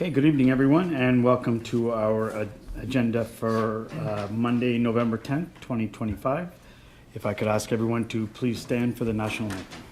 Okay, good evening, everyone, and welcome to our agenda for Monday, November 10th, 2025. If I could ask everyone to please stand for the national anthem.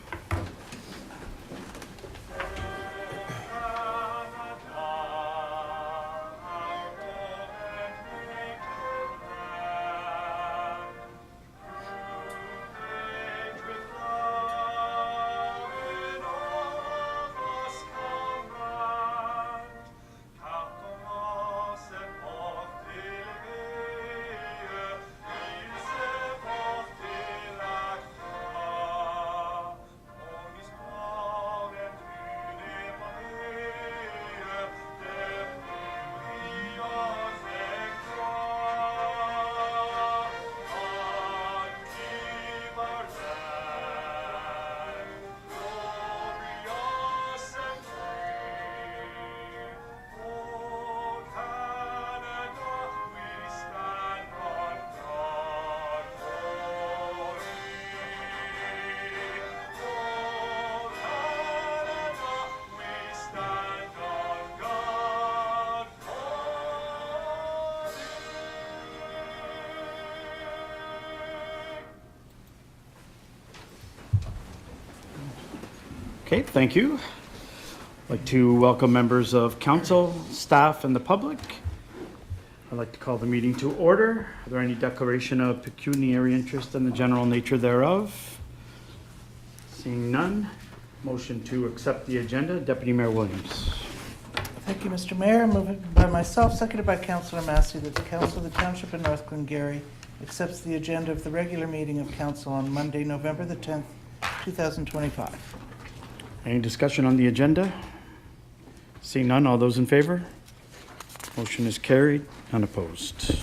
Okay, thank you. I'd like to welcome members of council, staff, and the public. I'd like to call the meeting to order. Are there any declaration of pecuniary interest and the general nature thereof? Seeing none, motion to accept the agenda. Deputy Mayor Williams. Thank you, Mr. Mayor. Moved by myself, seconded by Councillor Massey, that the Council of the Township of North Glengarry accepts the agenda of the regular meeting of Council on Monday, November the 10th, 2025. Any discussion on the agenda? Seeing none, all those in favor? Motion is carried, unopposed.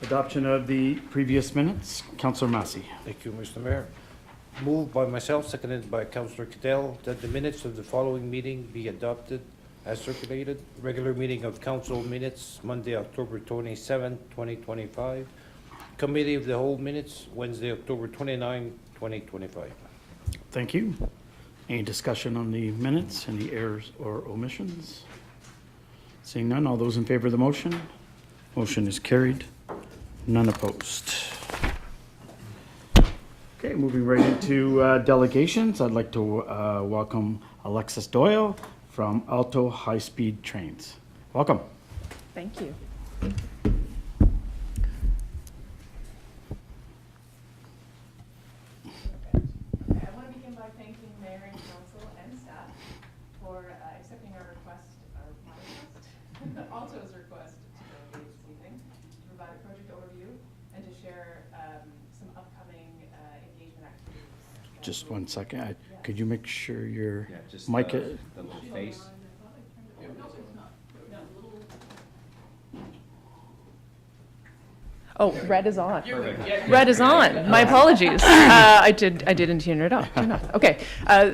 Adoption of the previous minutes. Councillor Massey. Thank you, Mr. Mayor. Moved by myself, seconded by Councillor Cadell, that the minutes of the following meeting be adopted as circulated. Regular meeting of council minutes, Monday, October 27, 2025. Committee of the whole minutes, Wednesday, October 29, 2025. Thank you. Any discussion on the minutes, any errors or omissions? Seeing none, all those in favor of the motion? Motion is carried, none opposed. Okay, moving right into delegations. I'd like to welcome Alexis Doyle from Alto High Speed Trains. Welcome. Thank you. I want to begin by thanking Mayor and Council and staff for accepting our request, or my request, Alto's request to delegate this evening to provide a project overview and to share some upcoming engagement activities. Just one second. Could you make sure your just mic? the little face. Oh, red is on. Red is on. My apologies. I didn't tune it off. Okay.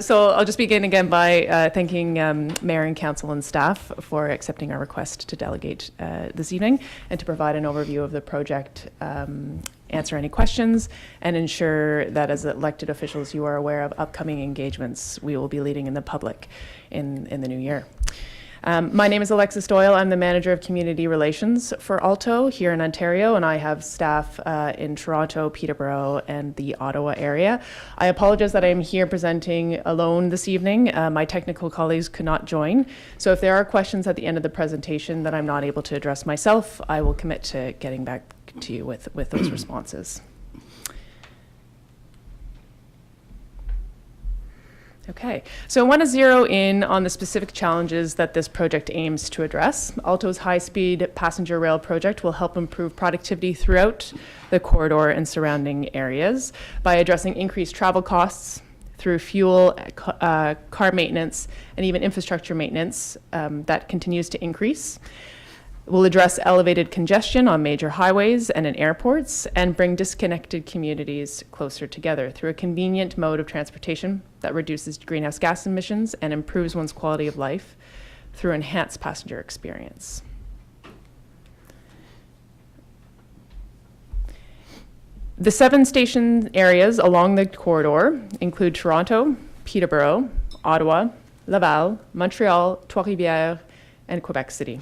So I'll just begin again by thanking Mayor and Council and staff for accepting our request to delegate this evening and to provide an overview of the project, answer any questions, and ensure that as elected officials you are aware of upcoming engagements we will be leading in the public in the new year. My name is Alexis Doyle. I'm the Manager of Community Relations for Alto here in Ontario, and I have staff in Toronto, Peterborough, and the Ottawa area. I apologize that I am here presenting alone this evening. My technical colleagues could not join, so if there are questions at the end of the presentation that I'm not able to address myself, I will commit to getting back to you with those responses. Okay, so I want to zero in on the specific challenges that this project aims to address. Alto's high-speed passenger rail project will help improve productivity throughout the corridor and surrounding areas by addressing increased travel costs through fuel, car maintenance, and even infrastructure maintenance that continues to increase. We'll address elevated congestion on major highways and in airports and bring disconnected communities closer together through a convenient mode of transportation that reduces greenhouse gas emissions and improves one's quality of life through enhanced passenger experience. The 7 station areas along the corridor include Toronto, Peterborough, Ottawa, Laval, Montreal, Trois-Rivières, and Quebec City.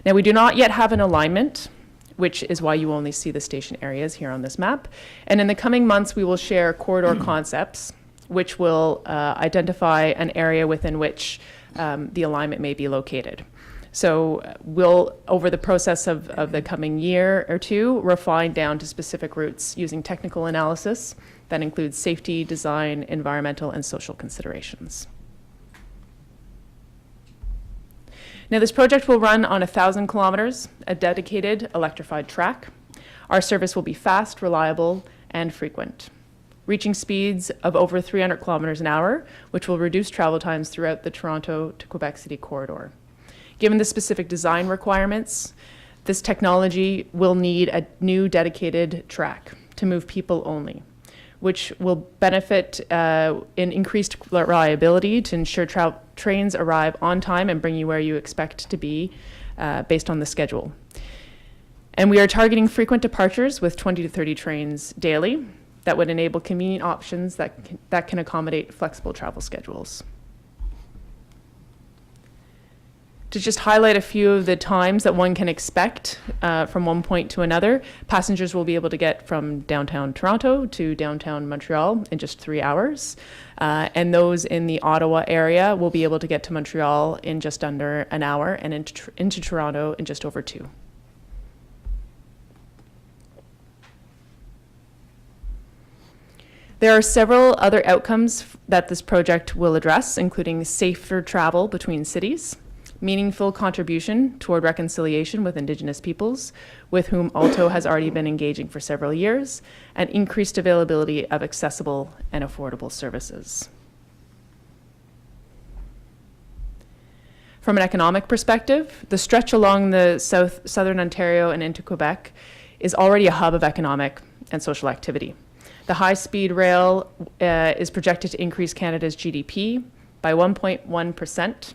Now, we do not yet have an alignment, which is why you only see the station areas here on this map. And in the coming months, we will share corridor concepts, which will identify an area within which the alignment may be located. So we'll, over the process of the coming year or two, refine down to specific routes using technical analysis that includes safety, design, environmental, and social considerations. Now, this project will run on 1,000 kilometers, a dedicated electrified track. Our service will be fast, reliable, and frequent, reaching speeds of over 300 kilometers an hour, which will reduce travel times throughout the Toronto to Quebec City corridor. Given the specific design requirements, this technology will need a new dedicated track to move people only, which will benefit in increased reliability to ensure trains arrive on time and bring you where you expect to be based on the schedule. And we are targeting frequent departures with 20 to 30 trains daily that would enable convenient options that can accommodate flexible travel schedules. To just highlight a few of the times that one can expect from one point to another, passengers will be able to get from downtown Toronto to downtown Montreal in just 3 hours. And those in the Ottawa area will be able to get to Montreal in just under an hour and into Toronto in just over 2. There are several other outcomes that this project will address, including safer travel between cities, meaningful contribution toward reconciliation with Indigenous peoples, with whom Alto has already been engaging for several years, and increased availability of accessible and affordable services. From an economic perspective, the stretch along the southern Ontario and into Quebec is already a hub of economic and social activity. The high-speed rail is projected to increase Canada's GDP by 1.1%,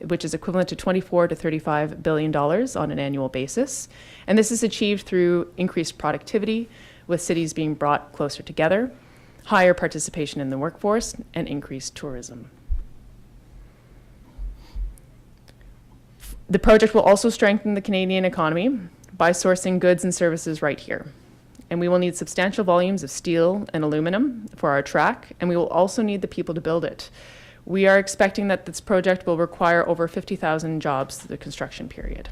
which is equivalent to $24 to $35 billion on an annual basis. And this is achieved through increased productivity, with cities being brought closer together, higher participation in the workforce, and increased tourism. The project will also strengthen the Canadian economy by sourcing goods and services right here. And we will need substantial volumes of steel and aluminum for our track, and we will also need the people to build it. We are expecting that this project will require over 50,000 jobs through the construction period.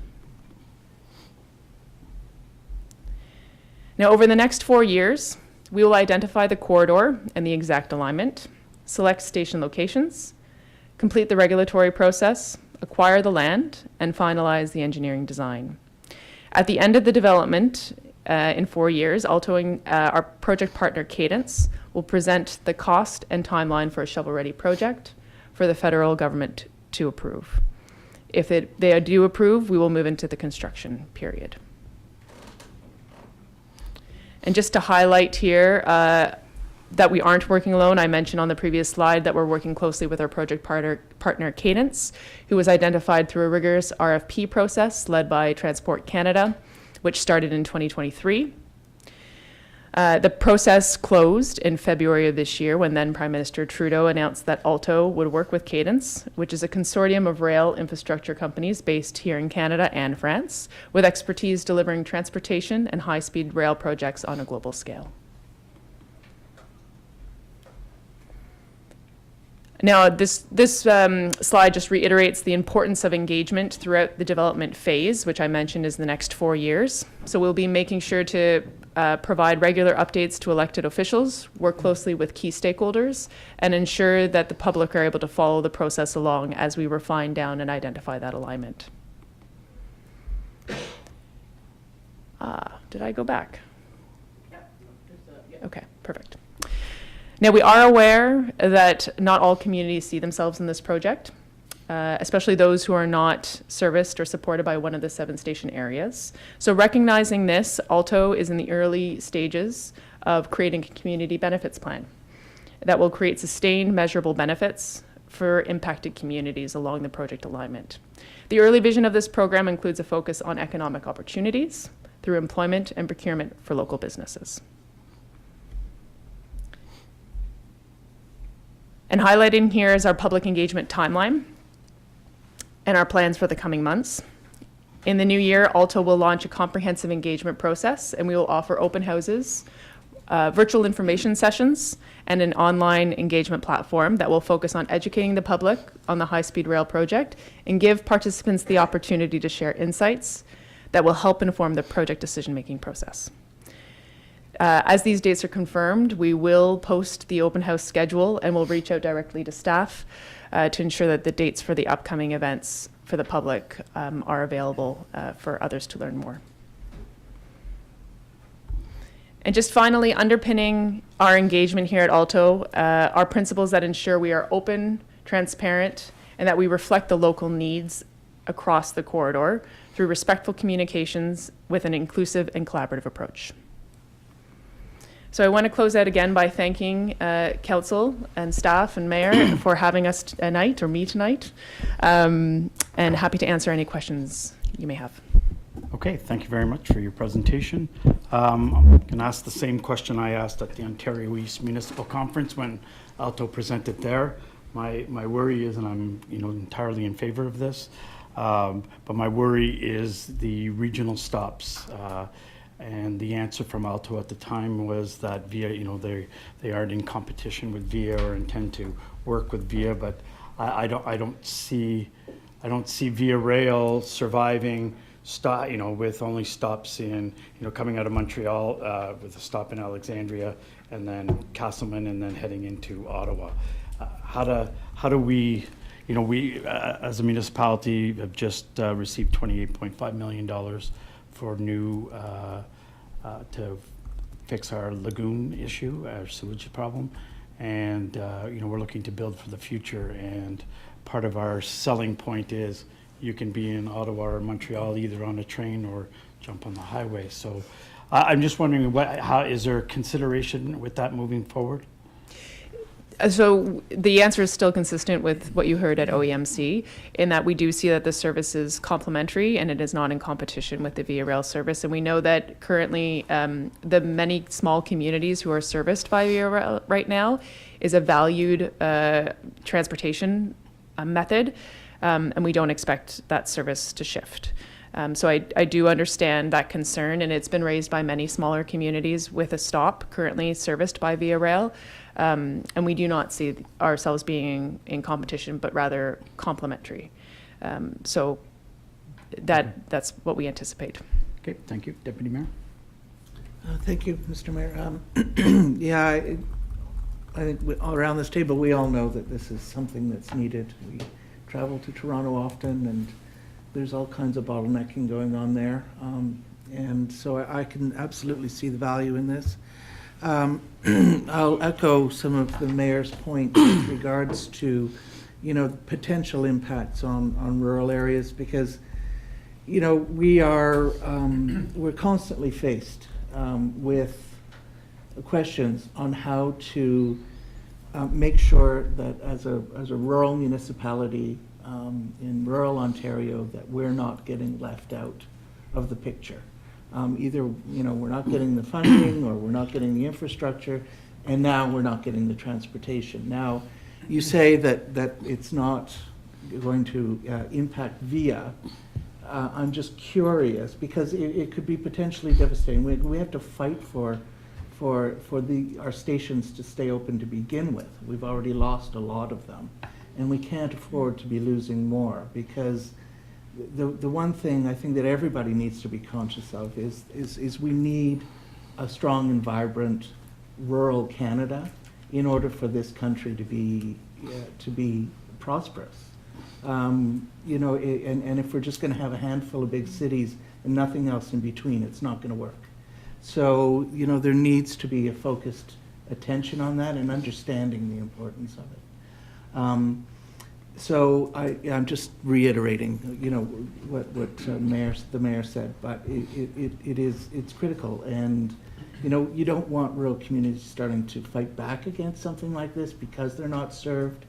Now, over the next 4 years, we will identify the corridor and the exact alignment, select station locations, complete the regulatory process, acquire the land, and finalize the engineering design. At the end of the development, in 4 years, our project partner Cadence will present the cost and timeline for a shovel-ready project for the federal government to approve. If they do approve, we will move into the construction period. And just to highlight here that we aren't working alone, I mentioned on the previous slide that we're working closely with our project partner Cadence, who was identified through a rigorous RFP process led by Transport Canada, which started in 2023. The process closed in February of this year when then Prime Minister Trudeau announced that Alto would work with Cadence, which is a consortium of rail infrastructure companies based here in Canada and France, with expertise delivering transportation and high-speed rail projects on a global scale. Now, this slide just reiterates the importance of engagement throughout the development phase, which I mentioned is the next 4 years. So we'll be making sure to provide regular updates to elected officials, work closely with key stakeholders, and ensure that the public are able to follow the process along as we refine down and identify that alignment. Did I go back? Okay, perfect. Now, we are aware that not all communities see themselves in this project, especially those who are not serviced or supported by one of the 7 station areas. So recognizing this, Alto is in the early stages of creating a community benefits plan that will create sustained, measurable benefits for impacted communities along the project alignment. The early vision of this program includes a focus on economic opportunities through employment and procurement for local businesses. And highlighted here is our public engagement timeline and our plans for the coming months. In the new year, Alto will launch a comprehensive engagement process, and we will offer open houses, virtual information sessions, and an online engagement platform that will focus on educating the public on the high-speed rail project and give participants the opportunity to share insights that will help inform the project decision-making process. As these dates are confirmed, we will post the open house schedule and we'll reach out directly to staff to ensure that the dates for the upcoming events for the public are available for others to learn more. And just finally, underpinning our engagement here at Alto are principles that ensure we are open, transparent, and that we reflect the local needs across the corridor through respectful communications with an inclusive and collaborative approach. So I want to close out again by thanking council and staff and mayor for having us tonight, or me tonight, and happy to answer any questions you may have. Okay, thank you very much for your presentation. I'm going to ask the same question I asked at the Ontario East Municipal Conference when Alto presented there. My worry is, and I'm entirely in favor of this, but my worry is the regional stops. And the answer from Alto at the time was that VIA, they aren't in competition with VIA or intend to work with VIA, but I don't see VIA Rail surviving with only stops in coming out of Montreal with a stop in Alexandria and then Castleman and then heading into Ottawa. How do we as a municipality have just received $28.5 million for new to fix our lagoon issue, our sewage problem, and we're looking to build for the future. And part of our selling point is you can be in Ottawa or Montreal either on a train or jump on the highway. So I'm just wondering, how is there consideration with that moving forward? So the answer is still consistent with what you heard at OEMC, in that we do see that the service is complementary and it is not in competition with the Via Rail service. And we know that currently the many small communities who are serviced by Via Rail right now is a valued transportation method, and we don't expect that service to shift. So I do understand that concern, and it's been raised by many smaller communities with a stop currently serviced by Via Rail. And we do not see ourselves being in competition, but rather complementary. So that's what we anticipate. Okay, thank you. Deputy Mayor? Thank you, Mr. Mayor. Yeah, I think all around this table, we all know that this is something that's needed. We travel to Toronto often, and there's all kinds of bottlenecking going on there. And so I can absolutely see the value in this. I'll echo some of the mayor's points with regards to, potential impacts on rural areas, because, we're constantly faced with questions on how to make sure that as a rural municipality in rural Ontario, that we're not getting left out of the picture. Either, we're not getting the funding, or we're not getting the infrastructure, and now we're not getting the transportation. Now, you say that it's not going to impact VIA. I'm just curious, because it could be potentially devastating. We have to fight for our stations to stay open to begin with. We've already lost a lot of them, and we can't afford to be losing more, because the one thing I think that everybody needs to be conscious of is we need a strong and vibrant rural Canada in order for this country to be prosperous. And if we're just going to have a handful of big cities and nothing else in between, it's not going to work. So there needs to be a focused attention on that and understanding the importance of it. So I'm just reiterating, what the mayor said, but it's critical, and you don't want rural communities starting to fight back against something like this because they're not served.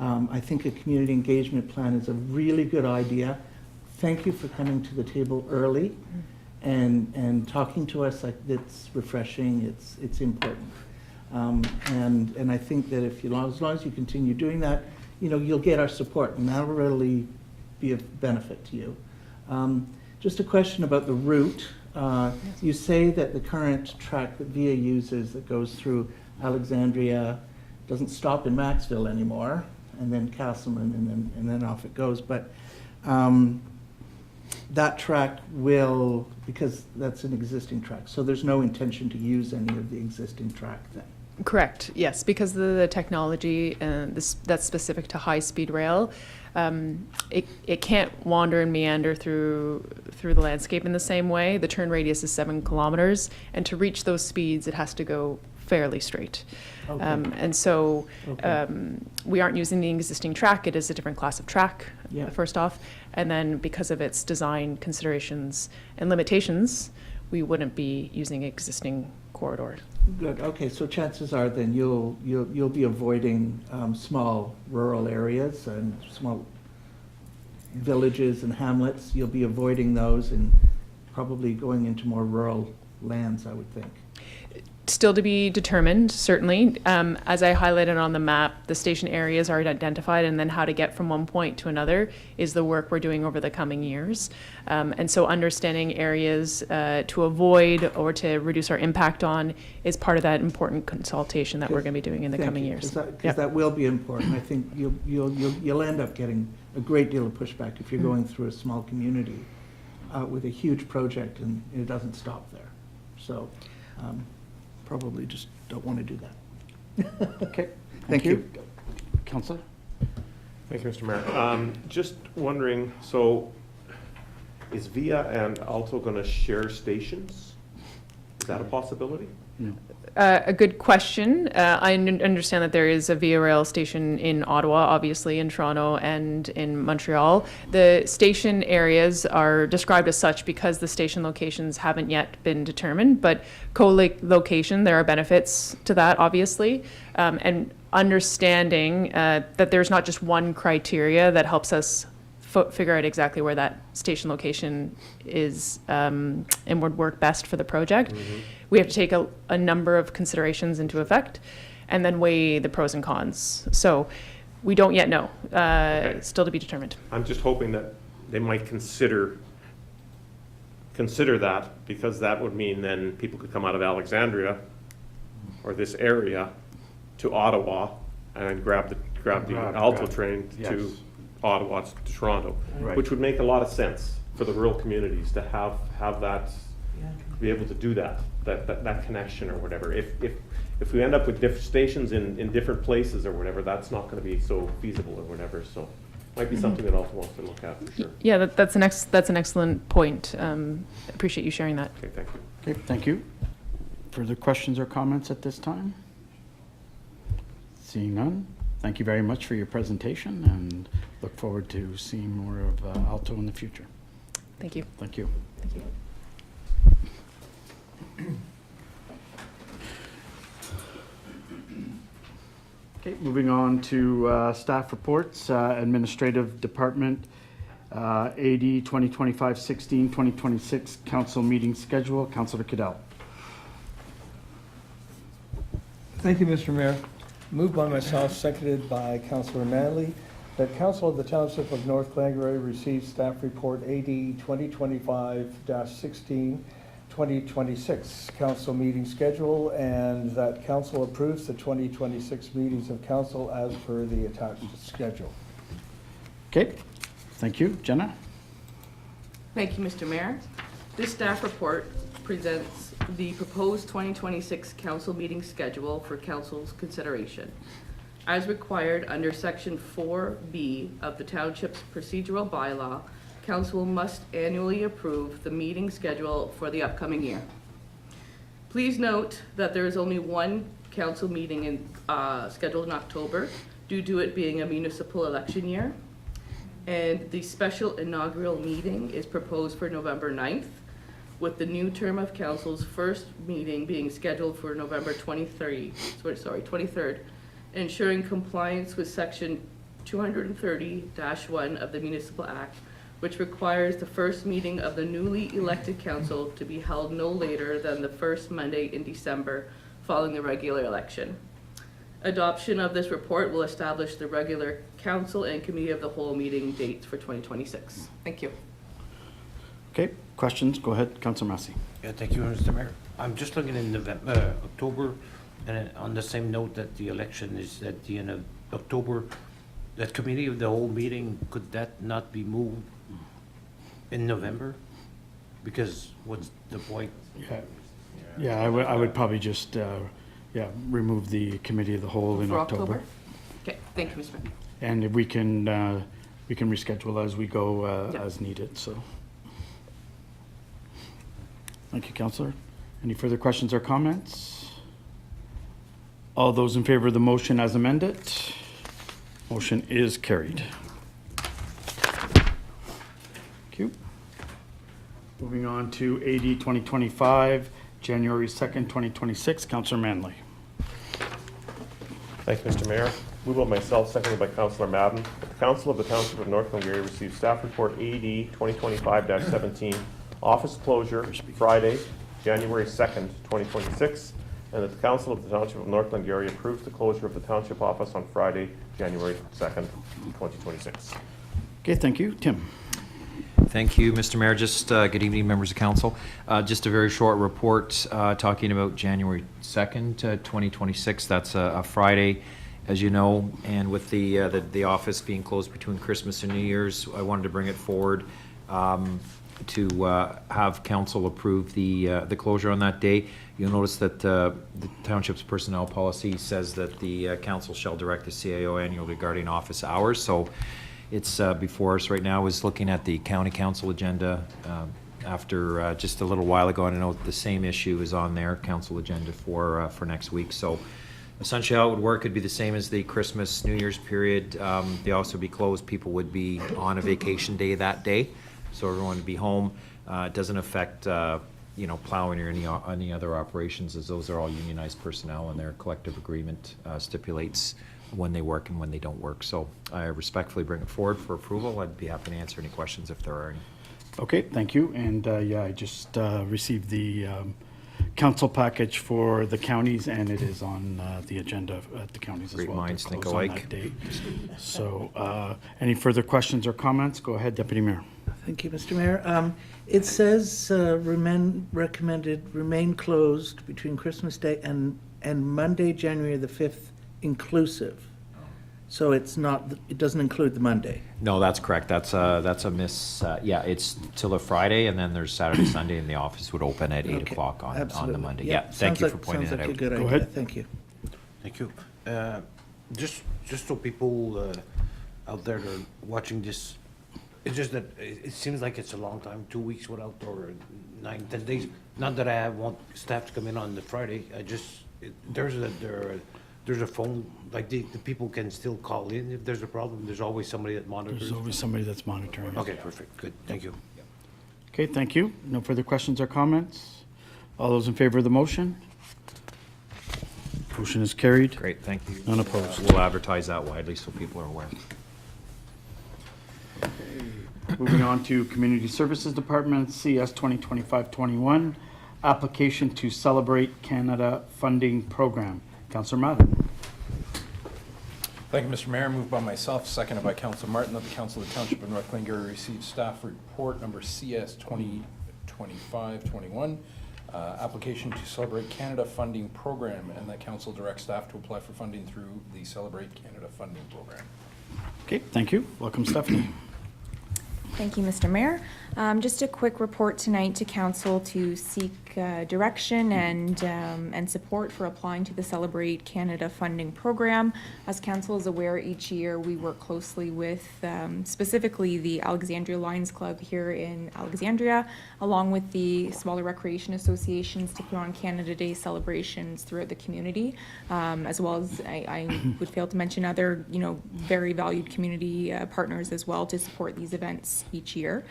I think a community engagement plan is a really good idea. Thank you for coming to the table early and talking to us. Like, it's refreshing. It's important. And I think that if you, as long as you continue doing that, you know, you'll get our support, and that'll really be of benefit to you. Just a question about the route. You say that the current track that VIA uses that goes through Alexandria doesn't stop in Maxville anymore, and then Castleman, and then off it goes. But that track will, because that's an existing track, so there's no intention to use any of the existing track then? Correct, yes, because of the technology that's specific to high-speed rail, it can't wander and meander through the landscape in the same way. The turn radius is 7 kilometers, and to reach those speeds, it has to go fairly straight. Okay. And so Okay. we aren't using the existing track. It is a different class of track, Yeah. first off. And then because of its design considerations and limitations, we wouldn't be using existing corridor. Good, okay, so chances are then you'll be avoiding small rural areas and small villages and hamlets. You'll be avoiding those and probably going into more rural lands, I would think. Still to be determined, certainly. As I highlighted on the map, the station areas are identified, and then how to get from one point to another is the work we're doing over the coming years. And so understanding areas to avoid or to reduce our impact on is part of that important consultation that we're going to be doing in the Thank coming you, years. Because Yep. that will be important. I think you'll end up getting a great deal of pushback if you're going through a small community with a huge project and it doesn't stop there. So probably just don't want to do that. Okay, Thank you. Councillor? Thank you, Mr. Mayor. Just wondering, so is Via and Alto going to share stations? Is that a possibility? No. A good question. I understand that there is a Via Rail station in Ottawa, obviously in Toronto and in Montreal. The station areas are described as such because the station locations haven't yet been determined, but co-location, there are benefits to that, obviously. And understanding that there's not just one criteria that helps us figure out exactly where that station location is and would work best for the project. Mm-hmm. We have to take a number of considerations into effect and then weigh the pros and cons. So we don't yet know, Okay. still to be determined. I'm just hoping that they might consider that, because that would mean then people could come out of Alexandria or this area to Ottawa and then grab the Alto train to Yes. Ottawa to Toronto, Right. which would make a lot of sense for the rural communities to have that, be able to do that connection or whatever. If we end up with different stations in different places or whatever, that's not gonna be so feasible or whatever, so might be something that also wants to look at for sure. Yeah, that's an excellent point. Appreciate you sharing that. Okay, thank you. Okay, thank you. Further questions or comments at this time? Seeing none, thank you very much for your presentation and look forward to seeing more of Alto in the future. Thank you. Thank you. Thank you. Okay, moving on to staff reports, Administrative Department, AD 2025-16, 2026 Council Meeting Schedule. Councillor Cadell. Thank you, Mr. Mayor. Moved by myself, seconded by Councillor Manley, that Council of the Township of North Glengarry receive staff report AD 2025-16, 2026 council meeting schedule, and that council approves the 2026 meetings of council as per the attached schedule. Okay, thank you. Jenna? Thank you, Mr. Mayor. This staff report presents the proposed 2026 council meeting schedule for council's consideration. As required under Section 4B of the Township's procedural bylaw, council must annually approve the meeting schedule for the upcoming year. Please note that there is only one council meeting scheduled in October due to it being a municipal election year. And the special inaugural meeting is proposed for November 9th, with the new term of council's first meeting being scheduled for November 23rd, ensuring compliance with Section 230-1 of the Municipal Act, which requires the first meeting of the newly elected council to be held no later than the first Monday in December, following the regular election. Adoption of this report will establish the regular council and committee of the whole meeting dates for 2026. Thank you. Okay, questions? Go ahead, Councilor Massey. Yeah, thank you, Mr. Mayor. I'm just looking in November, October, and on the same note that the election is at the end of October, that committee of the whole meeting, could that not be moved in November? Because what's the point? Yeah, I would probably just, remove the committee of the whole in For October. Okay, thank you, Mr. Mayor. And if we can reschedule as we go, Yeah. as needed, so. Thank you, Councillor. Any further questions or comments? All those in favor of the motion as amended? Motion is carried. Thank you. Moving on to AD 2025, January 2nd, 2026, Councillor Manley. Thank you, Mr. Mayor. Moved by myself, seconded by Councillor Madden, that the Council of the Township of North Glengarry receive staff report AD 2025-17, office closure Friday, January 2nd, 2026, and that the Council of the Township of North Glengarry approves the closure of the Township office on Friday, January 2nd, 2026. Okay, thank you. Tim. Thank you, Mr. Mayor. Just good evening, members of council. Just a very short report talking about January 2nd, 2026. That's a Friday, as you know, and with the office being closed between Christmas and New Year's, I wanted to bring it forward to have council approve the closure on that day. You'll notice that the township's personnel policy says that the council shall direct the CAO annually regarding office hours. So it's before us right now is looking at the county council agenda after just a little while ago. And I know the same issue is on their council agenda for next week. So essentially how it would work, it'd be the same as the Christmas, New Year's period. They also be closed. People would be on a vacation day that day. So everyone would be home. It doesn't affect, plowing or any other operations, as those are all unionized personnel and their collective agreement stipulates when they work and when they don't work. So I respectfully bring it forward for approval. I'd be happy to answer any questions if there are any. Okay, thank you. And I just received the council package for the counties, and it is on the agenda at the counties as well. Great minds They're think closed on alike. that date. So any further questions or comments? Go ahead, Deputy Mayor. Thank you, Mr. Mayor. It says recommended remain closed between Christmas Day and Monday, January the 5th inclusive. So it's not, it doesn't include the Monday. No, that's correct. That's a miss. It's till a Friday, and then there's Saturday, Sunday, and the office would open at 8 Okay, o'clock on the absolutely. Monday. Yeah, Yeah, thank sounds you like- for pointing that Sounds like a out. good Go idea. ahead. Thank you. Thank you. Just so people out there that are watching this, it's just that it seems like it's a long time, 2 weeks without, or 9, 10 days. Not that I want staff to come in on the Friday, there's a phone, like the people can still call in if there's a problem. There's always somebody that monitors. There's always somebody that's monitoring it. Okay, perfect, good, thank you. Okay, thank you. No further questions or comments? All those in favor of the motion? Motion is carried. Great, thank you. None opposed. We'll advertise that widely so people are aware. Moving on to Community Services Department, CS 2025-21, application to Celebrate Canada Funding Program. Councillor Madden. Thank you, Mr. Mayor. Moved by myself, seconded by Councilor Martin, that the Council of the Township of North Glengarry receive staff report number CS 2025-21, application to Celebrate Canada Funding Program, and that council directs staff to apply for funding through the Celebrate Canada Funding Program. Okay, thank you. Welcome, Stephanie. Thank you, Mr. Mayor. Just a quick report tonight to council to seek direction and support for applying to the Celebrate Canada Funding Program. As council is aware, each year we work closely with specifically the Alexandria Lions Club here in Alexandria, along with the smaller recreation associations, to put on Canada Day celebrations throughout the community, as well as I would fail to mention other, very valued community partners as well to support these events each year.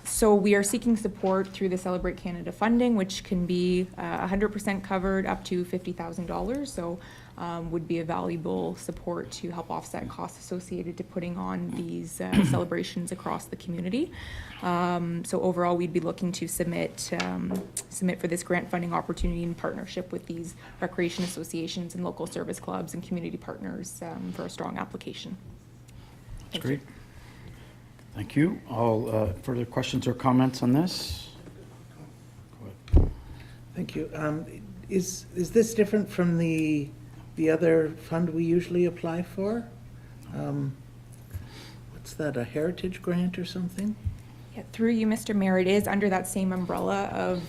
So we are seeking support through the Celebrate Canada funding, which can be 100% covered up to $50,000. So would be a valuable support to help offset costs associated to putting on these celebrations across the community. So overall, we'd be looking to submit for this grant funding opportunity in partnership with these recreation associations and local service clubs and community partners for a strong application. That's great. Thank you. All further questions or comments on this? Go ahead. Thank you. Is this different from the other fund we usually apply for? What's that, a heritage grant or something? Yeah, through you, Mr. Mayor, it is under that same umbrella of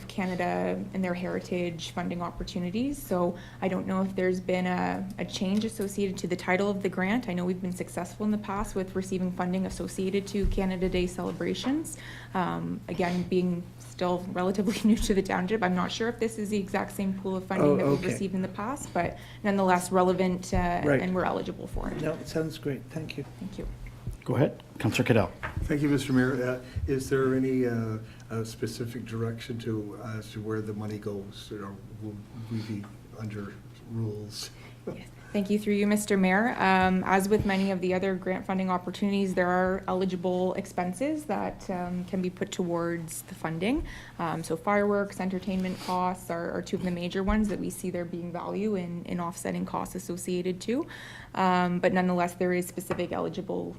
Canada and their heritage funding opportunities. So I don't know if there's been a change associated to the title of the grant. I know we've been successful in the past with receiving funding associated to Canada Day celebrations. Again, being still relatively new to the township, I'm not sure if this is the exact same pool of funding that we've received in the past, but nonetheless relevant and we're eligible for it. No, it sounds great. Thank you. Thank you. Go ahead, Councillor Cadell. Thank you, Mr. Mayor. Is there any specific direction as to where the money goes, or will we be under rules? Yes. Thank you, through you, Mr. Mayor. As with many of the other grant funding opportunities, there are eligible expenses that can be put towards the funding. So fireworks, entertainment costs are two of the major ones that we see there being value in offsetting costs associated to. But nonetheless, there is specific eligible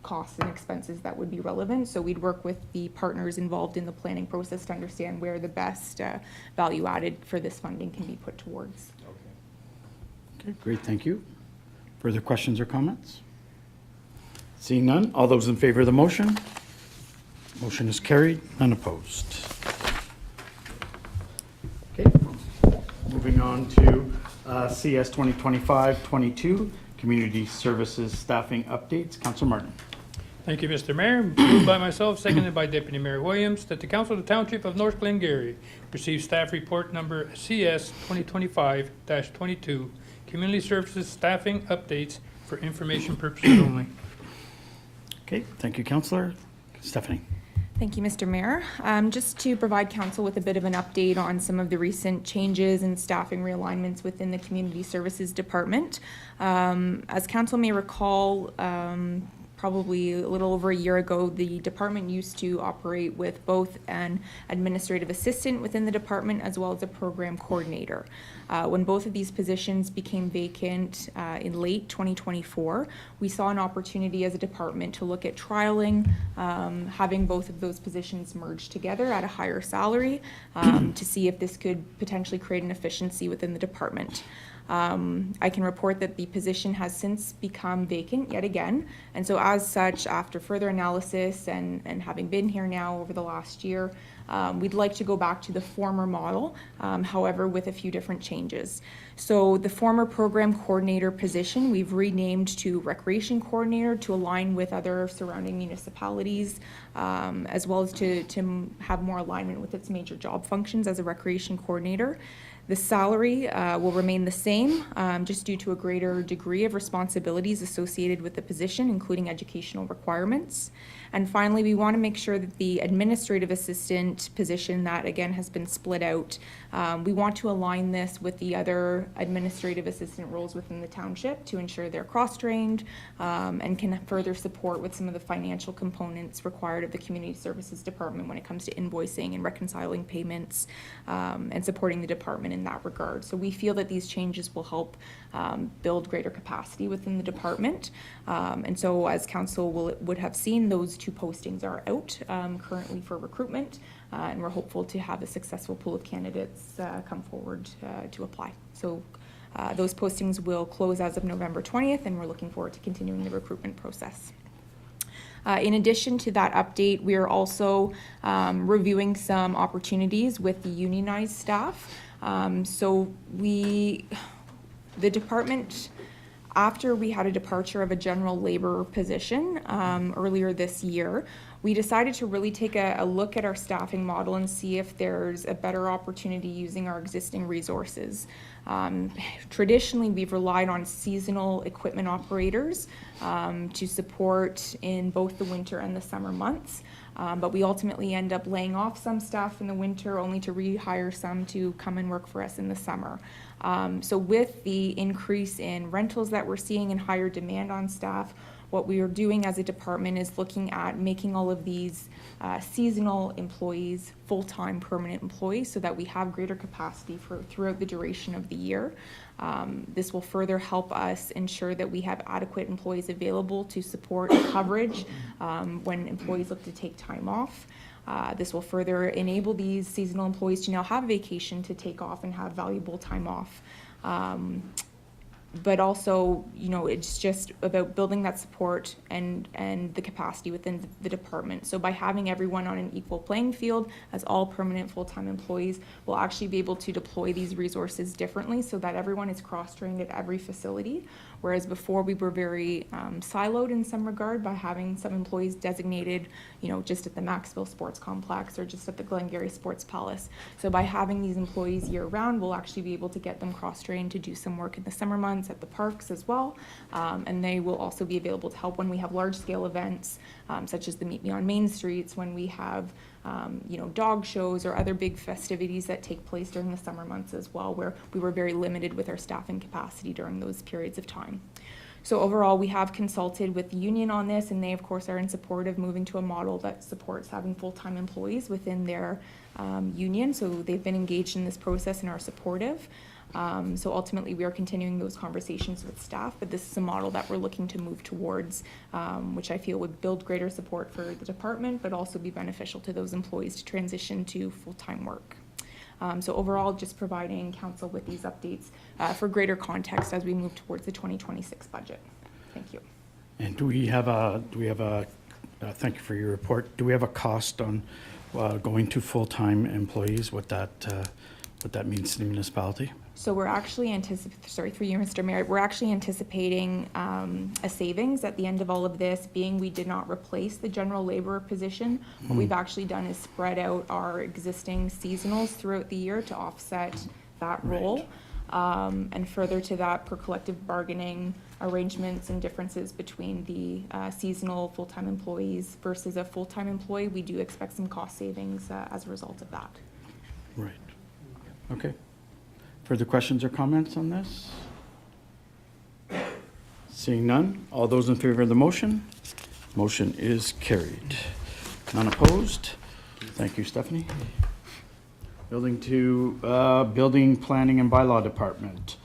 costs and expenses that would be relevant. So we'd work with the partners involved in the planning process to understand where the best value added for this funding can be put towards. Okay, great, thank you. Further questions or comments? Seeing none, all those in favor of the motion? Motion is carried, none opposed. Okay, moving on to CS 2025-22, Community Services Staffing Updates. Councillor Martin. Thank you, Mr. Mayor. Moved by myself, seconded by Deputy Mayor Williams, that the Council of the Township of North Glengarry receive staff report number CS 2025-22, Community Services Staffing Updates for information purposes only. Okay, thank you, Councillor. Stephanie. Thank you, Mr. Mayor. Just to provide council with a bit of an update on some of the recent changes and staffing realignments within the Community Services Department. As council may recall, probably a little over a year ago, the department used to operate with both an administrative assistant within the department as well as a program coordinator. When both of these positions became vacant in late 2024, we saw an opportunity as a department to look at trialing, having both of those positions merged together at a higher salary to see if this could potentially create an efficiency within the department. I can report that the position has since become vacant yet again. And so as such, after further analysis and having been here now over the last year, we'd like to go back to the former model, however, with a few different changes. So the former program coordinator position, we've renamed to recreation coordinator to align with other surrounding municipalities, as well as to have more alignment with its major job functions as a recreation coordinator. The salary will remain the same, just due to a greater degree of responsibilities associated with the position, including educational requirements. And finally, we want to make sure that the administrative assistant position that, again, has been split out, we want to align this with the other administrative assistant roles within the township to ensure they're cross-trained and can further support with some of the financial components required of the Community Services Department when it comes to invoicing and reconciling payments and supporting the department in that regard. So we feel that these changes will help build greater capacity within the department. And so as council would have seen, those two postings are out currently for recruitment, and we're hopeful to have a successful pool of candidates come forward to apply. So those postings will close as of November 20th, and we're looking forward to continuing the recruitment process. In addition to that update, we are also reviewing some opportunities with the unionized staff. So the department, after we had a departure of a general labor position earlier this year, we decided to really take a look at our staffing model and see if there's a better opportunity using our existing resources. Traditionally, we've relied on seasonal equipment operators to support in both the winter and the summer months. But we ultimately end up laying off some staff in the winter only to rehire some to come and work for us in the summer. So with the increase in rentals that we're seeing and higher demand on staff, what we are doing as a department is looking at making all of these seasonal employees full-time permanent employees so that we have greater capacity for throughout the duration of the year. This will further help us ensure that we have adequate employees available to support coverage when employees look to take time off. This will further enable these seasonal employees to now have vacation to take off and have valuable time off. But also, you know, it's just about building that support and the capacity within the department. So by having everyone on an equal playing field as all permanent full-time employees, we'll actually be able to deploy these resources differently so that everyone is cross-trained at every facility. Whereas before we were very siloed in some regard by having some employees designated, you know, just at the Maxville Sports Complex or just at the Glengarry Sports Palace. So by having these employees year-round, we'll actually be able to get them cross-trained to do some work in the summer months at the parks as well. And they will also be available to help when we have large-scale events, such as the Meet Me on Main Streets, when we have you know, dog shows or other big festivities that take place during the summer months as well, where we were very limited with our staffing capacity during those periods of time. So overall, we have consulted with the union on this, and they of course are in support of moving to a model that supports having full-time employees within their union. So they've been engaged in this process and are supportive. So ultimately, we are continuing those conversations with staff, but this is a model that we're looking to move towards, which I feel would build greater support for the department, but also be beneficial to those employees to transition to full-time work. So overall, just providing council with these updates for greater context as we move towards the 2026 budget. Thank you. And do we have a, thank you for your report. Do we have a cost on going to full-time employees, what that means to the municipality? So we're actually sorry, through you, Mr. Mayor, we're actually anticipating a savings at the end of all of this, being we did not replace the general laborer position. What we've actually done is spread out our existing seasonals throughout the year to offset that role. And further to that, per collective bargaining arrangements and differences between the seasonal full-time employees versus a full-time employee, we do expect some cost savings as a result of that. Right. Okay. Further questions or comments on this? Seeing none, all those in favor of the motion? Motion is carried. None opposed? Thank you, Stephanie. Building Planning and Bylaw Department,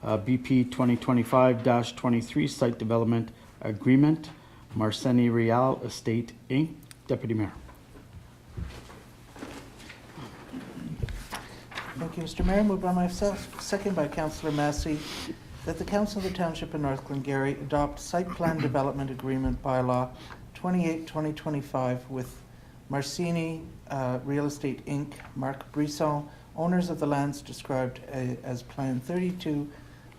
BP 2025-23 Site Development Agreement, Marceni Real Estate, Inc. Deputy Mayor. Thank you, Mr. Mayor. Moved by myself, second by Councillor Massey, that the Council of the Township of North Glengarry adopt Site Plan Development Agreement Bylaw 28-2025 with Marceni Real Estate, Inc., Marc Brisson, owners of the lands described as Plan 32,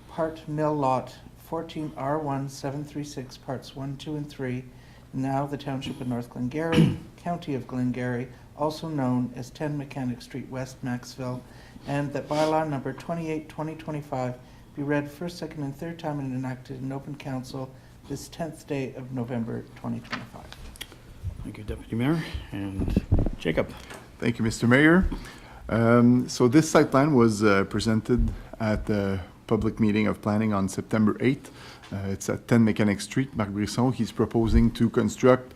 Part Mill Lot 14R1736, Parts 1, 2, and 3, now the Township of North Glengarry, County of Glengarry, also known as 10 Mechanic Street West, Maxville, and that bylaw number 28-2025 be read first, second, and third time and enacted in open council this 10th day of November 2025. Thank you, Deputy Mayor. And Jacob. Thank you, Mr. Mayor. So this site plan was presented at the public meeting of planning on September 8th. It's at 10 Mechanic Street, Marc Brisson. He's proposing to construct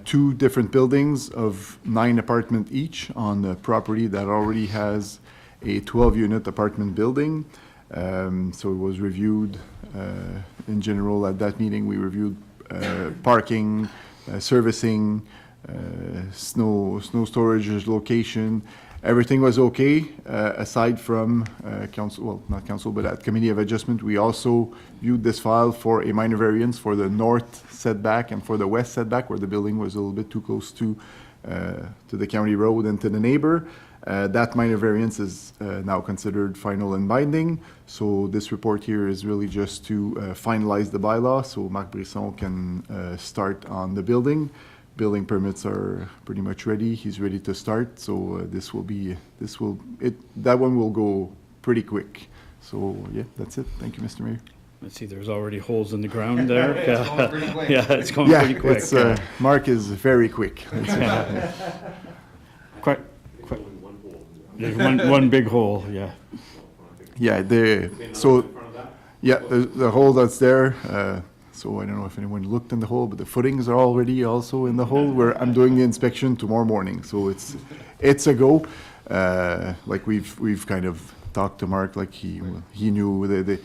2 different buildings of 9 apartments each on the property that already has a 12-unit apartment building. So it was reviewed in general at that meeting. We reviewed parking, servicing, snow storage location. Everything was okay, aside from council, well, not council, but at Committee of Adjustment, we also viewed this file for a minor variance for the north setback and for the west setback, where the building was a little bit too close to the county road and to the neighbor. That minor variance is now considered final and binding. So this report here is really just to finalize the bylaw, so Marc Brisson can start on the building. Building permits are pretty much ready. He's ready to start. So that one will go pretty quick. So yeah, that's it. Thank you, Mr. Mayor. I see there's already holes in the ground there. It's going pretty quick. Yeah, it's going Yeah, pretty quick. it's, Mark is very quick. Quite, there's one big hole, yeah. Yeah, so, yeah, the hole that's there, so I don't know if anyone looked in the hole, but the footings are already also in the hole where I'm doing the inspection tomorrow morning, so it's a go. Like we've kind of talked to Mark, like he knew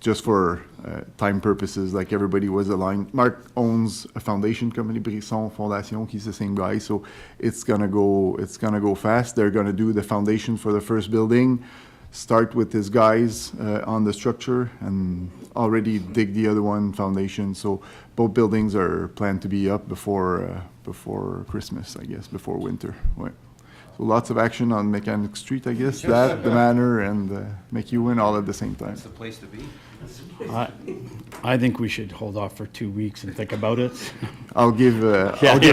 just for time purposes, like everybody was aligned. Mark owns a foundation company, Brisson Fondation, he's the same guy, so it's gonna go fast. They're gonna do the foundation for the first building, start with his guys on the structure, and already dig the other one foundation. So both buildings are planned to be up before Christmas, I guess, before winter. Right. So lots of action on Mechanic Street, I guess, that, the Manor, and McEwen all at the same time. That's the place to be. I think we should hold off for 2 weeks and think about it. I'll give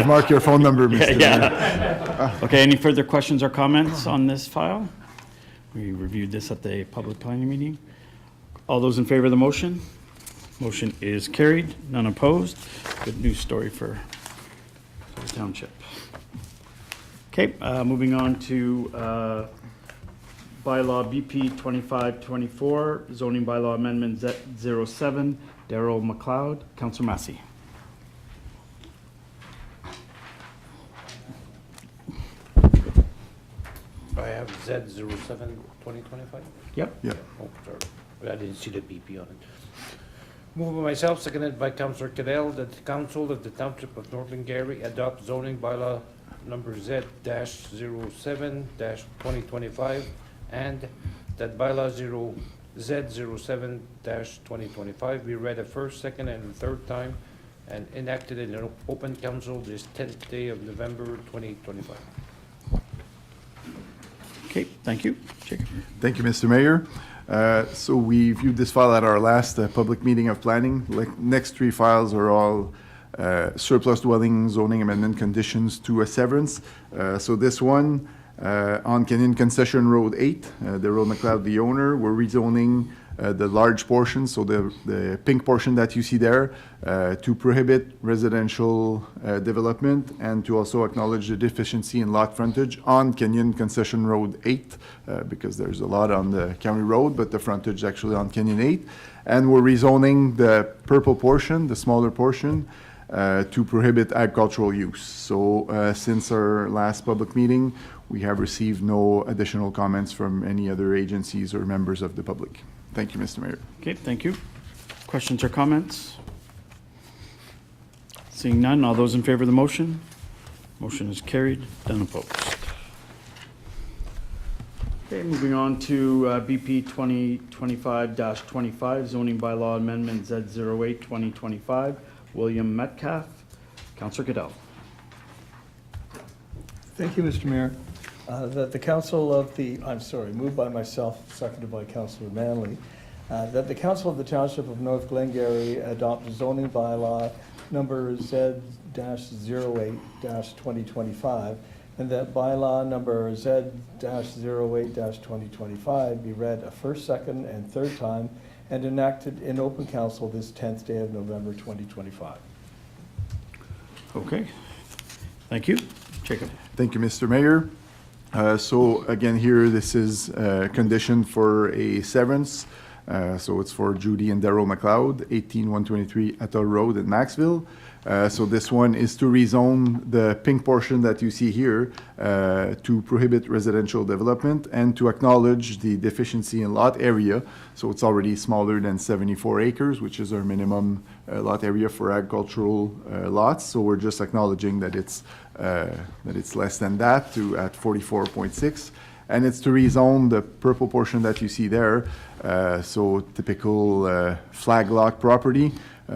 Mark your phone number, Mr. Mayor. Okay, any further questions or comments on this file? We reviewed this at the public planning meeting. All those in favor of the motion? Motion is carried, none opposed. Good news story for the township. Okay, moving on to bylaw BP 2524, zoning bylaw amendment Z07, Darrell McLeod. Councillor Massey. I have Z07 2025. Yep. Yeah. Oh, sorry. I didn't see the BP on it. Moved by myself, seconded by Councillor Cadell, that the Council of the Township of North Glengarry adopt zoning bylaw number Z-07-2025, and that bylaw Z07-2025 be read a first, second, and third time and enacted in an open council this 10th day of November 2025. Okay, thank you. Jacob. Thank you, Mr. Mayor. So we viewed this file at our last public meeting of planning. Next three files are all surplus dwelling zoning amendment conditions to a severance. So this one, on Canyon Concession Road 8, Darrell McLeod, the owner, we're rezoning the large portion, so the pink portion that you see there, to prohibit residential development and to also acknowledge the deficiency in lot frontage on Canyon Concession Road 8, because there's a lot on the county road, but the frontage is actually on Canyon 8. And we're rezoning the purple portion, the smaller portion, to prohibit agricultural use. So since our last public meeting, we have received no additional comments from any other agencies or members of the public. Thank you, Mr. Mayor. Okay, thank you. Questions or comments? Seeing none, all those in favor of the motion? Motion is carried, none opposed. Okay, moving on to BP 2025-25, zoning bylaw amendment Z08 2025, William Metcalf. Councillor Goodell. Thank you, Mr. Mayor. That the council of the, moved by myself, seconded by Councillor Manley, that the council of the Township of North Glengarry adopt zoning bylaw number Z-08-2025, and that bylaw number Z-08-2025 be read a first, second, and third time and enacted in open council this 10th day of November 2025. Okay, thank you. Jacob. Thank you, Mr. Mayor. So again, here, this is a condition for a severance. So it's for Judy and Darrell McLeod, 18123 Atoll Road in Maxville. So this one is to rezone the pink portion that you see here to prohibit residential development and to acknowledge the deficiency in lot area. So it's already smaller than 74 acres, which is our minimum lot area for agricultural lots. So we're just acknowledging that it's less than that at 44.6. And it's to rezone the purple portion that you see there. So typical flag lot property.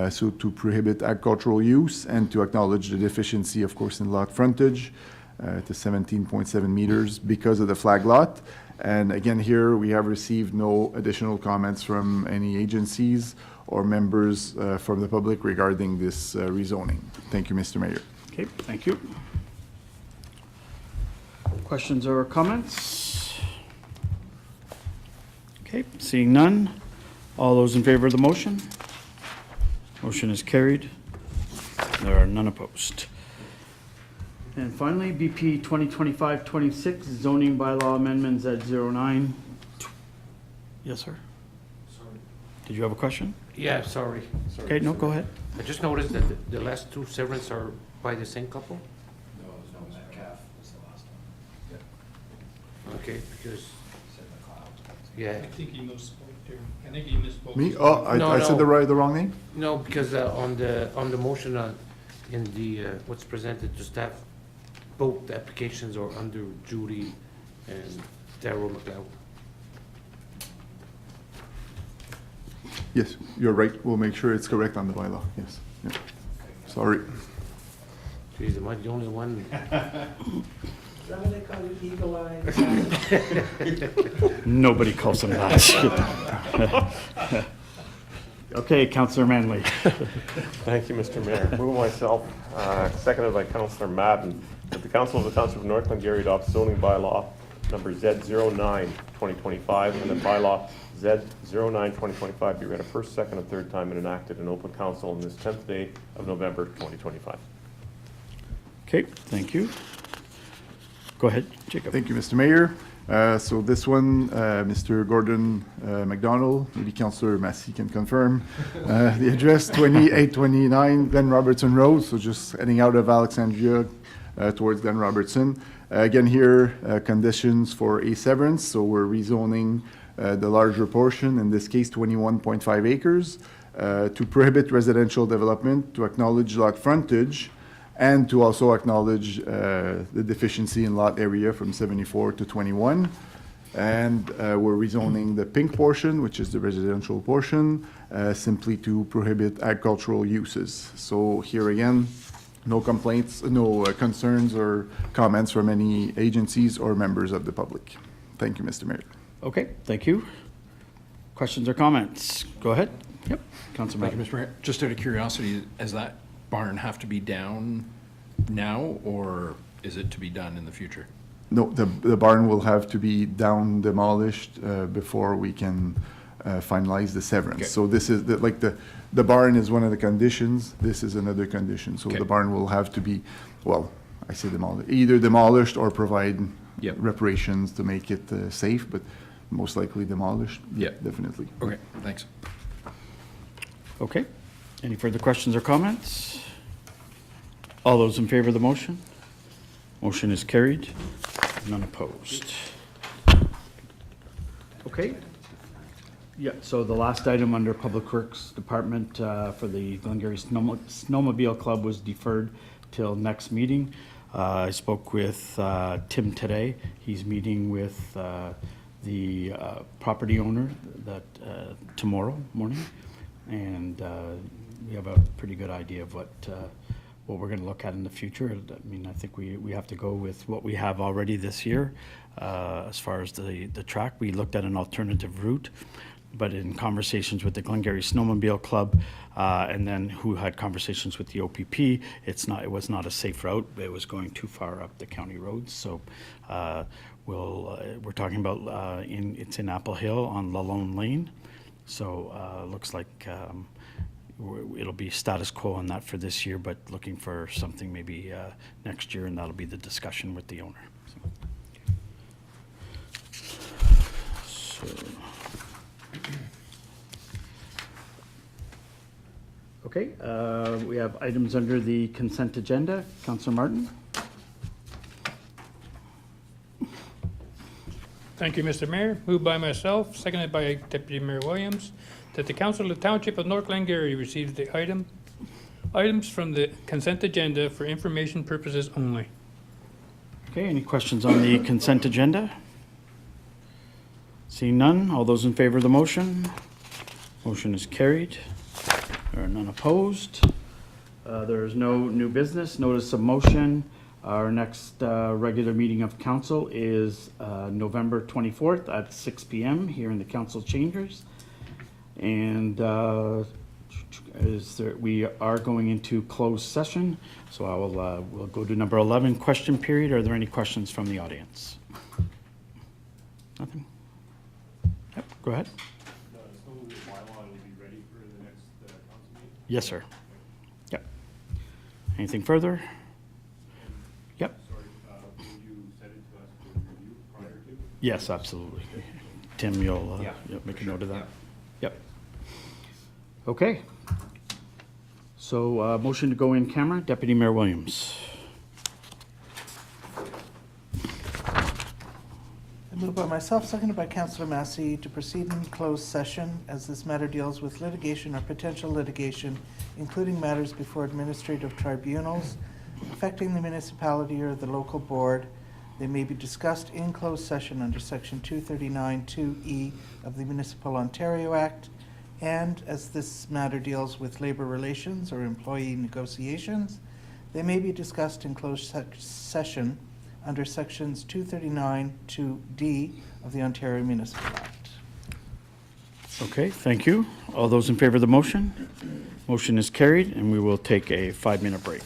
So to prohibit agricultural use and to acknowledge the deficiency, of course, in lot frontage to 17.7 meters because of the flag lot. And again, here we have received no additional comments from any agencies or members from the public regarding this rezoning. Thank you, Mr. Mayor. Okay, thank you. Questions or comments? Okay, seeing none. All those in favor of the motion? Motion is carried. There are none opposed. And finally, BP 2025-26 zoning bylaw amendments at 09. Yes, sir? Did you have a question? Yeah, sorry. Okay, no, go ahead. I just noticed that the last two severance are by the same couple? No, Metcalf was the last one. Okay, because, yeah, I think he misspoke there. I think he misspoke. Me? Oh, No, I said no. the wrong name? no, because on the motion in the, what's presented to staff, both applications are under Judy and Darrell McLeod. Yes, you're right. We'll make sure it's correct on the bylaw, yes. Yeah. Sorry. Geez, am I the only one? They call you Eagle Eye. Nobody calls him that. Okay, Councillor Manley. Thank you, Mr. Mayor. Move myself, seconded by Councillor Madden, that the Council of the Township of North Glengarry adopt zoning bylaw number Z09-2025 and the bylaw Z09-2025 be read a first, second, and third time and enacted in open council on this 10th day of November 2025. Okay, thank you. Go ahead, Jacob. Thank you, Mr. Mayor. So this one, Mr. Gordon McDonald, maybe Councillor Massey can confirm. The address 2829 Glen Robertson Road, so just heading out of Alexandria towards Glen Robertson. Again here, conditions for a severance, so we're rezoning the larger portion, in this case 21.5 acres, to prohibit residential development, to acknowledge lot frontage, and to also acknowledge the deficiency in lot area from 74 to 21. And we're rezoning the pink portion, which is the residential portion, simply to prohibit agricultural uses. So here again, no complaints, no concerns or comments from any agencies or members of the public. Thank you, Mr. Mayor. Okay, thank you. Questions or comments? Go ahead. Yep, Councillor Thank you, Madden. Mr. Mayor. Just out of curiosity, does that barn have to be down now, or is it to be done in the future? No, the barn will have to be down demolished before we can finalize the severance. Okay. So this is, the barn is one of the conditions, this is another condition. So Okay. the barn will have to be, well, I say demolished, either demolished or provide Yep. reparations to make it safe, but most likely demolished. Yep. Definitely. Okay, thanks. Okay, any further questions or comments? All those in favor of the motion? Motion is carried, none opposed. Okay. Yeah, so the last item under Public Works Department for the Glengarry Snowmobile Club was deferred till next meeting. I spoke with Tim today. He's meeting with the property owner that tomorrow morning, and we have a pretty good idea of what we're going to look at in the future. I mean, I think we have to go with what we have already this year as far as the track. We looked at an alternative route, but in conversations with the Glengarry Snowmobile Club, and then who had conversations with the OPP, it was not a safe route. It was going too far up the county roads. So we're talking about it's in Apple Hill on Lalone Lane. So looks like it'll be status quo on that for this year, but looking for something maybe next year, and that'll be the discussion with the owner. So. Okay, we have items under the consent agenda. Councillor Martin? Thank you, Mr. Mayor. Moved by myself, seconded by Deputy Mayor Williams, that the Council of the Township of North Glengarry receives the items from the consent agenda for information purposes only. Okay, any questions on the consent agenda? Seeing none, all those in favor of the motion? Motion is carried. There are none opposed. There is no new business. Notice of motion. Our next regular meeting of council is November 24th at 6 p.m. here in the council chambers. And we are going into closed session. So I will we'll go to number 11, question period. Are there any questions from the audience? Nothing? Yep, go ahead. Yes, sir. Yep. Anything further? Yep. Sorry, will you send it to us for review prior to? Yes, absolutely. Tim, you'll Yeah, make a for note of sure, that? Yep. Okay. So, motion to go in camera, Deputy Mayor Williams. Moved by myself, seconded by Councillor Massey, to proceed in closed session as this matter deals with litigation or potential litigation, including matters before administrative tribunals affecting the municipality or the local board. They may be discussed in closed session under Section 239(2)E of the Municipal Ontario Act. And as this matter deals with labor relations or employee negotiations, they may be discussed in closed session under Sections 239(2)D of the Ontario Municipal Act. Okay, thank you. All those in favor of the motion? Motion is carried, and we will take a 5-minute break.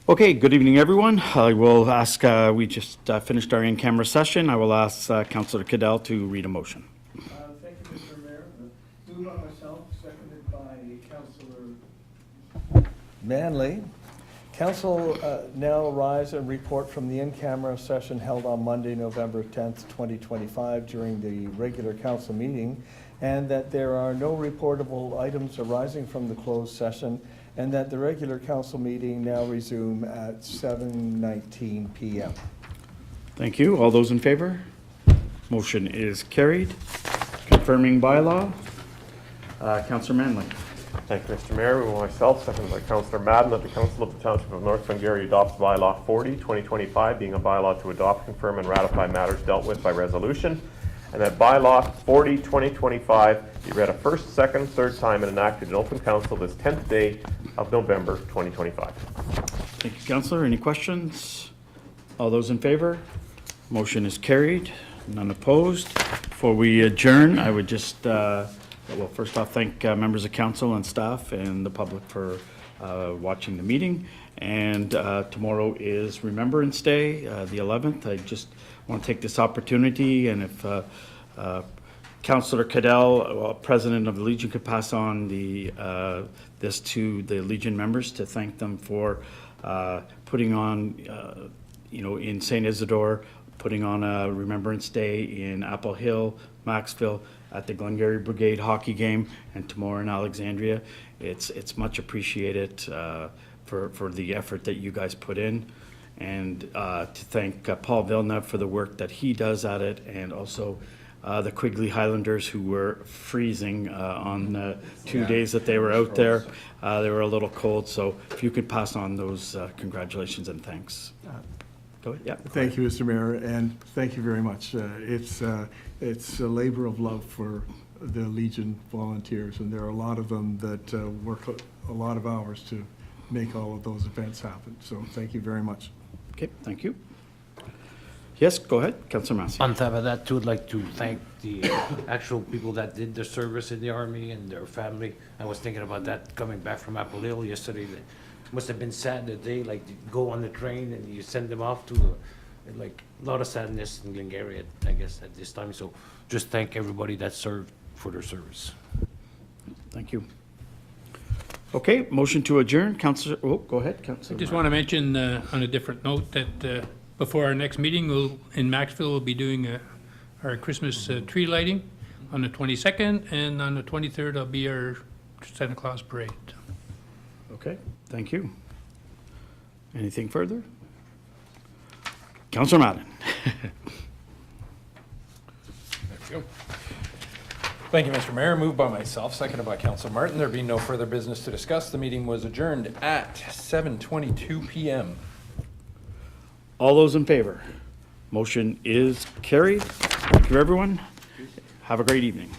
Okay, good evening, everyone. I will ask, we just finished our in-camera session. I will ask Councillor Cadell to read a motion. Thank you, Mr. Mayor. Moved by myself, seconded by Councillor Manley. Council now rise and report from the in-camera session held on Monday, November 10th, 2025, during the regular council meeting, and that there are no reportable items arising from the closed session, and that the regular council meeting now resume at 7:19 p.m. Thank you. All those in favor? Motion is carried. Confirming bylaw, Councillor Manley. Thank you, Mr. Mayor. Myself, seconded by Councillor Madden, that the Council of the Township of North Glengarry adopts bylaw 40, 2025, being a bylaw to adopt, confirm, and ratify matters dealt with by resolution, and that bylaw 40, 2025 be read a first, second, third time and enacted in open council this 10th day of November 2025. Thank you, Councillor. Any questions? All those in favor? Motion is carried. None opposed. Before we adjourn, I would just, well, first off, thank members of council and staff and the public for watching the meeting. And tomorrow is Remembrance Day, the 11th. I just want to take this opportunity, and if Councillor Cadell, President of the Legion, could pass on this to the Legion members to thank them for putting on, in St. Isidore, putting on a Remembrance Day in Apple Hill, Maxville, at the Glengarry Brigade hockey game, and tomorrow in Alexandria. It's much appreciated for the effort that you guys put in, and to thank Paul Villeneuve for the work that he does at it, and also the Quigley Highlanders, who were freezing on the 2 days that they were out there. They were a little cold, so if you could pass on those congratulations and thanks. Go ahead. Yeah. Thank you, Mr. Mayor, and thank you very much. It's a labor of love for the Legion volunteers, and there are a lot of them that work a lot of hours to make all of those events happen. So thank you very much. Okay, thank you. Yes, go ahead, Councillor Massey. On top of that, too, I'd like to thank the actual people that did the service in the Army and their family. I was thinking about that coming back from Apple Hill yesterday. That must have been sad that they go on the train and you send them off to a lot of sadness in Glengarry, I guess, at this time. So just thank everybody that served for their service. Thank you. Okay, motion to adjourn. Councillor, go ahead, Councillor. I just want to mention on a different note that before our next meeting, in Maxville, we'll be doing our Christmas tree lighting on the 22nd, and on the 23rd, will be our Santa Claus parade. Okay, thank you. Anything further? Councillor Madden. There we go. Thank you, Mr. Mayor. Moved by myself, seconded by Councilor Martin. There being no further business to discuss, the meeting was adjourned at 7:22 p.m. All those in favor? Motion is carried. Thank you, everyone. Have a great evening.